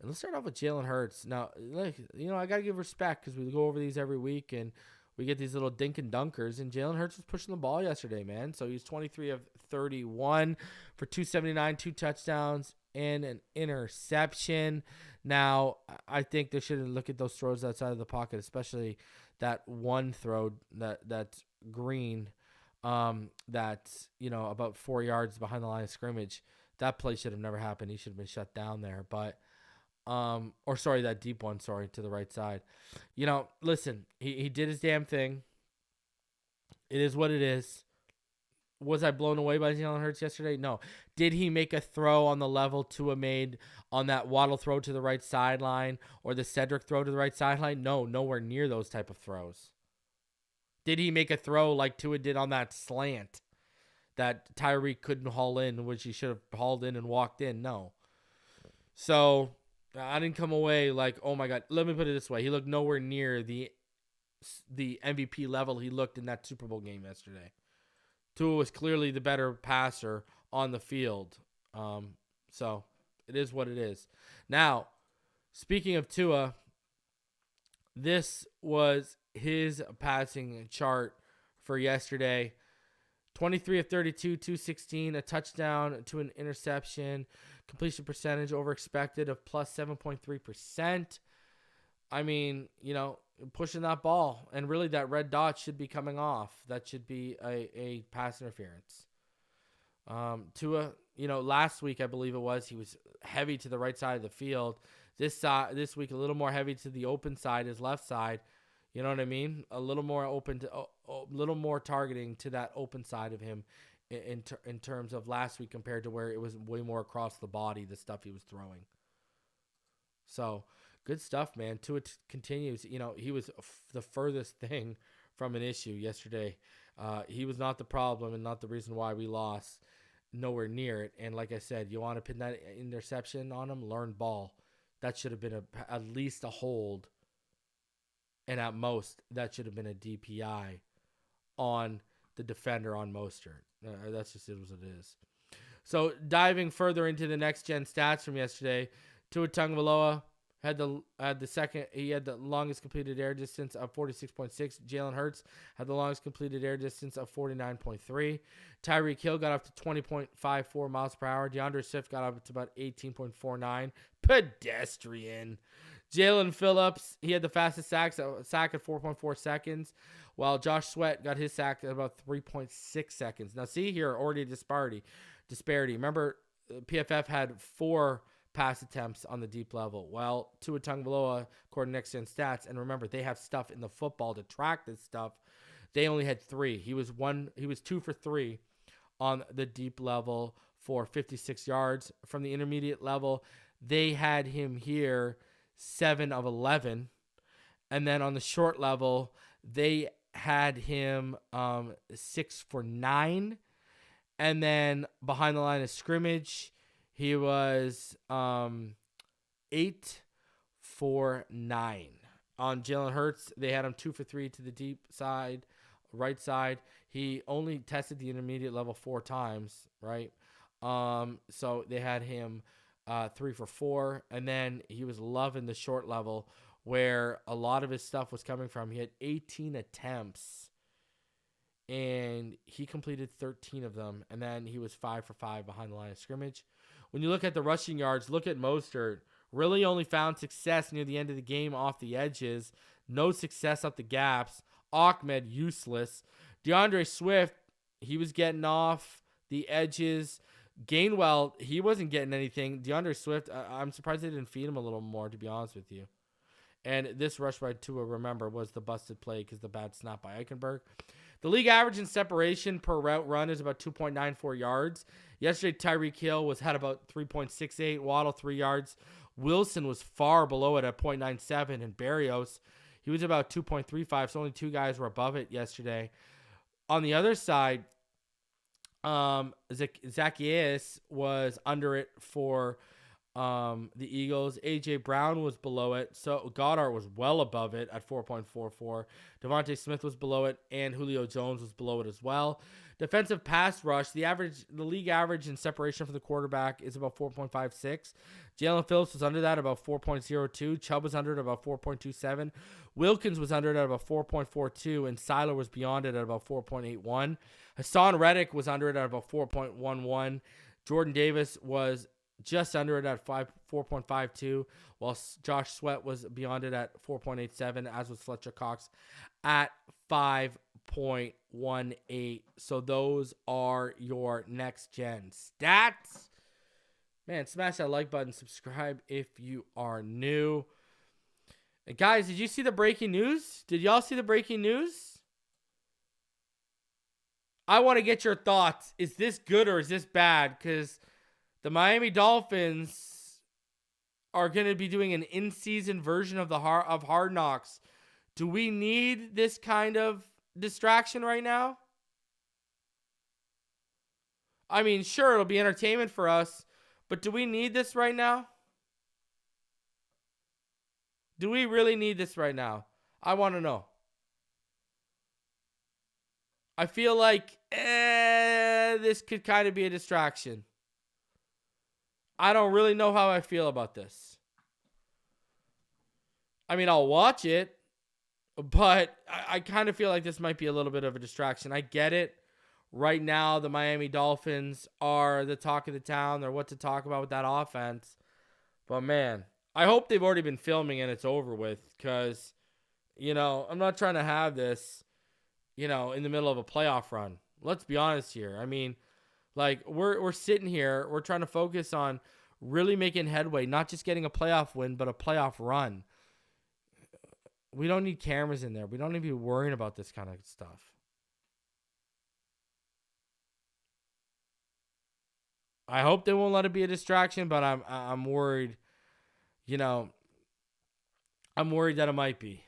And let's start off with Jalen Hurts. Now, I got to give respect because we go over these every week, and we get these little dink and dunkers. And Jalen Hurts was pushing the ball yesterday, man. So, he's 23 of 31 for 279, 2 touchdowns, and an interception. Now, I think they should look at those throws outside of the pocket, especially that one throw that's green, that's, about 4 yards behind the line of scrimmage. That play should have never happened. He should have been shut down there. But, that deep one, to the right side. Listen, he did his damn thing. It is what it is. Was I blown away by Jalen Hurts yesterday? No. Did he make a throw on the level Tua made on that Waddle throw to the right sideline or the Cedric throw to the right sideline? No, nowhere near those type of throws. Did he make a throw like Tua did on that slant that Tyreek couldn't haul in, which he should have hauled in and walked in? No. So I didn't come away like, oh my God. Let me put it this way. He looked nowhere near the MVP level he looked in that Super Bowl game yesterday. Tua was clearly the better passer on the field. So it is what it is. Now, speaking of Tua, this was his passing chart for yesterday. 23 of 32, 216, a touchdown to an interception. Completion percentage over expected of plus 7.3%. I mean, pushing that ball. And really that red dot should be coming off. That should be a pass interference. Tua, last week I believe it was, he was heavy to the right side of the field. This week a little more heavy to the open side, his left side. You know what I mean? A little more open to a little more targeting to that open side of him in terms of last week compared to where it was way more across the body, the stuff he was throwing. So, good stuff, man. Tua continues. He was the furthest thing from an issue yesterday. He was not the problem and not the reason why we lost. Nowhere near it. And like I said, you want to pin that interception on him, learn ball. That should have been at least a hold. And at most, that should have been a DPI on the defender on Mostert. That's just it what it is. So diving further into the next gen stats from yesterday, Tua Tagovailoa had the longest completed air distance of 46.6. Jalen Hurts had the longest completed air distance of 49.3. Tyreek Hill got up to 20.54 miles per hour. DeAndre Swift got up to about 18.49. Pedestrian. Jalen Phillips, he had the fastest sack at 4.4 seconds, while Josh Sweat got his sack at about 3.6 seconds. Now, see here, already a disparity. Remember, PFF had 4 pass attempts on the deep level. Well, Tua Tagovailoa, according to Next Gen Stats, and remember, they have stuff in the football to track this stuff. They only had 3. He was 2 for 3 on the deep level for 56 yards. From the intermediate level, they had him here 7 of 11. And then on the short level, they had him 6 for 9. And then behind the line of scrimmage, he was 8 for 9. On Jalen Hurts, they had him 2 for 3 to the deep side, right side. He only tested the intermediate level 4 times, right? So they had him 3 for 4, and then he was loving the short level where a lot of his stuff was coming from. He had 18 attempts, and he completed 13 of them, and then he was 5 for 5 behind the line of scrimmage. When you look at the rushing yards, look at Mostert. Really only found success near the end of the game off the edges. No success up the gaps. Ahmed, useless. DeAndre Swift, he was getting off the edges. Gainwell, he wasn't getting anything. DeAndre Swift, I'm surprised they didn't feed him a little more, to be honest with you. And this rush by Tua, remember, was the busted play because the bad snap by Eichenberg. The league average in separation per route run is about 2.94 yards. Yesterday, Tyreek Hill had about 3.68. Waddle, 3 yards. Wilson was far below it at 0.97. And Berrios, he was about 2.35. So only 2 guys were above it yesterday. On the other side, Zacchaeus was under it for The Eagles. A.J. Brown was below it. So Goddard was well above it at 4.44. Devontae Smith was below it, and Julio Jones was below it as well. Defensive pass rush, the league average in separation for the quarterback is about 4.56. Jalen Phillips was under that, about 4.02. Chubb was under it, about 4.27. Wilkins was under it at about 4.42, and Seiler was beyond it at about 4.81. Hassan Reddick was under it at about 4.11. Jordan Davis was just under it at 4.52, while Josh Sweat was beyond it at 4.87, as was Fletcher Cox at 5.18. So those are your next gen stats. Man, smash that like button, subscribe if you are new. And guys, did you see the breaking news? Did y'all see the breaking news? I want to get your thoughts. Is this good or is this bad? Because the Miami Dolphins are going to be doing an in-season version of Hard Knocks. Do we need this kind of distraction right now? I mean, sure, it'll be entertainment for us, but do we need this right now? Do we really need this right now? I want to know. I feel like this could kind of be a distraction. I don't really know how I feel about this. I mean, I'll watch it, but I kind of feel like this might be a little bit of a distraction. I get it. Right now, the Miami Dolphins are the talk of the town. They're what to talk about with that offense. But, man, I hope they've already been filming and it's over with because, I'm not trying to have this, in the middle of a playoff run. Let's be honest here. I mean, like, we're sitting here. We're trying to focus on really making headway, not just getting a playoff win, but a playoff run. We don't need cameras in there. We don't need to be worrying about this kind of stuff. I hope they won't let it be a distraction, but I'm worried. I'm worried that it might be.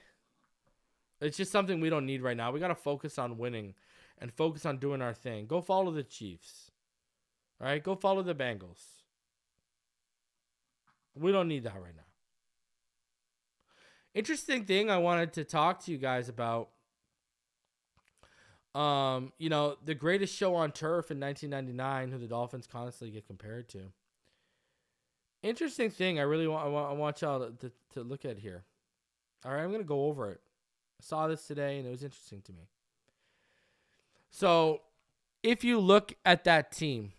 It's just something we don't need right now. We got to focus on winning and focus on doing our thing. Go follow the Chiefs. All right? Go follow the Bengals. We don't need that right now. Interesting thing I wanted to talk to you guys about. The greatest show on turf in 1999, who the Dolphins constantly get compared to. Interesting thing I really want y'all to look at here. All right, I'm going to go over it. I saw this today, and it was interesting to me. So, if you look at that team,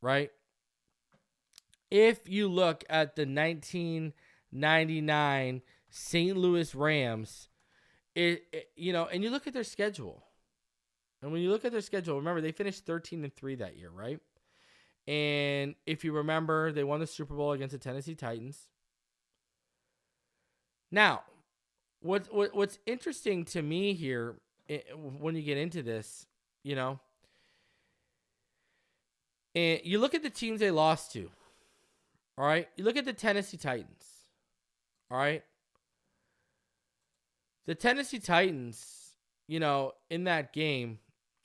right? If you look at the 1999 St. Louis Rams, and you look at their schedule. And when you look at their schedule, remember, they finished 13-3 that year, right? And if you remember, they won the Super Bowl against the Tennessee Titans. Now, what's interesting to me here, when you get into this, and you look at the teams they lost to, all right? You look at the Tennessee Titans, all right? The Tennessee Titans, in that game,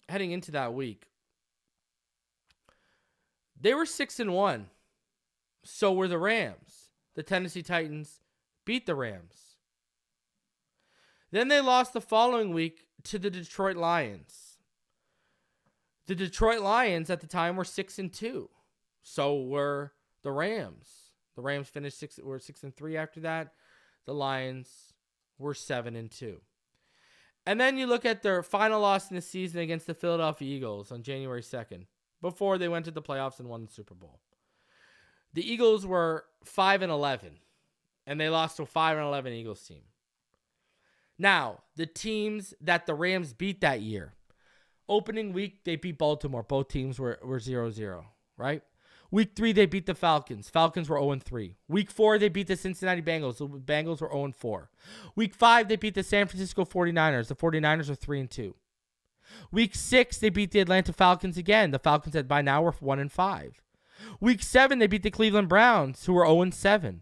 heading into that week, they were 6-1. So were the Rams. The Tennessee Titans beat the Rams. Then they lost the following week to the Detroit Lions. The Detroit Lions at the time were 6-2. So were the Rams. The Rams finished 6-3 after that. The Lions were 7-2. And then you look at their final loss in the season against the Philadelphia Eagles on January 2nd, before they went to the playoffs and won the Super Bowl. The Eagles were 5-11, and they lost to a 5-11 Eagles team. Now, the teams that the Rams beat that year, opening week, they beat Baltimore. Both teams were 0-0, right? Week 3, they beat the Falcons. Falcons were 0-3. Week 4, they beat the Cincinnati Bengals. The Bengals were 0-4. Week 5, they beat the San Francisco 49ers. The 49ers were 3-2. Week 6, they beat the Atlanta Falcons again. The Falcons by now were 1-5. Week 7, they beat the Cleveland Browns, who were 0-7.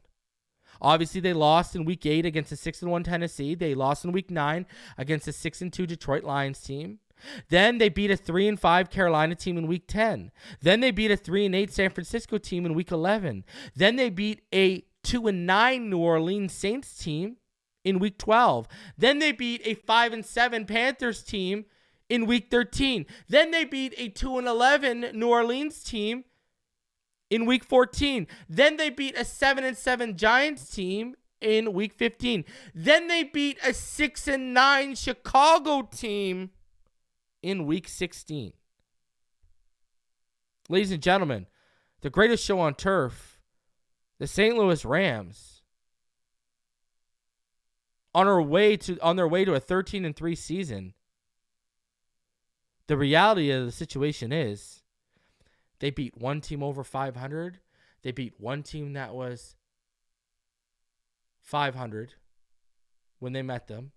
Obviously, they lost in Week 8 against the 6-1 Tennessee. They lost in Week 9 against the 6-2 Detroit Lions team. Then they beat a 3-5 Carolina team in week 10. Then they beat a 3-8 San Francisco team in week 11. Then they beat a 2-9 New Orleans Saints team in week 12. Then they beat a 5-7 Panthers team in week 13. Then they beat a 2-11 New Orleans team in week 14. Then they beat a 7-7 Giants team in week 15. Then they beat a 6-9 Chicago team in week 16. Ladies and gentlemen, the greatest show on turf, the St. Louis Rams, on their way to a 13-3 season. The reality of the situation is they beat one team over 500. They beat one team that was 500 when they met them.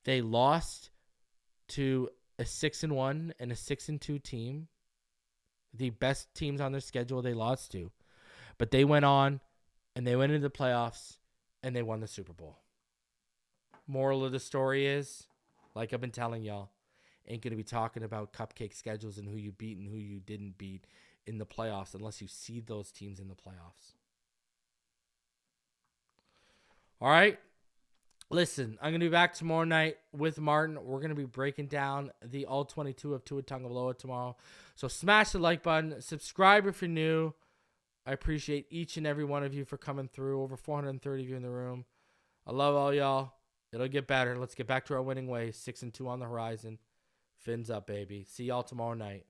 They lost to a 6-1 and a 6-2 team. The best teams on their schedule they lost to. But they went on and they went into the playoffs and they won the Super Bowl. Moral of the story is, like I've been telling y'all, ain't going to be talking about cupcake schedules and who you beat and who you didn't beat in the playoffs unless you see those teams in the playoffs. All right. Listen, I'm going to be back tomorrow night with Martin. We're going to be breaking down the all 22 of Tua Tagovailoa tomorrow. So smash the like button. Subscribe if you're new. I appreciate each and every one of you for coming through. Over 430 of you in the room. I love all y'all. It'll get better. Let's get back to our winning ways. 6-2 on the horizon. Fins up, baby. See y'all tomorrow night.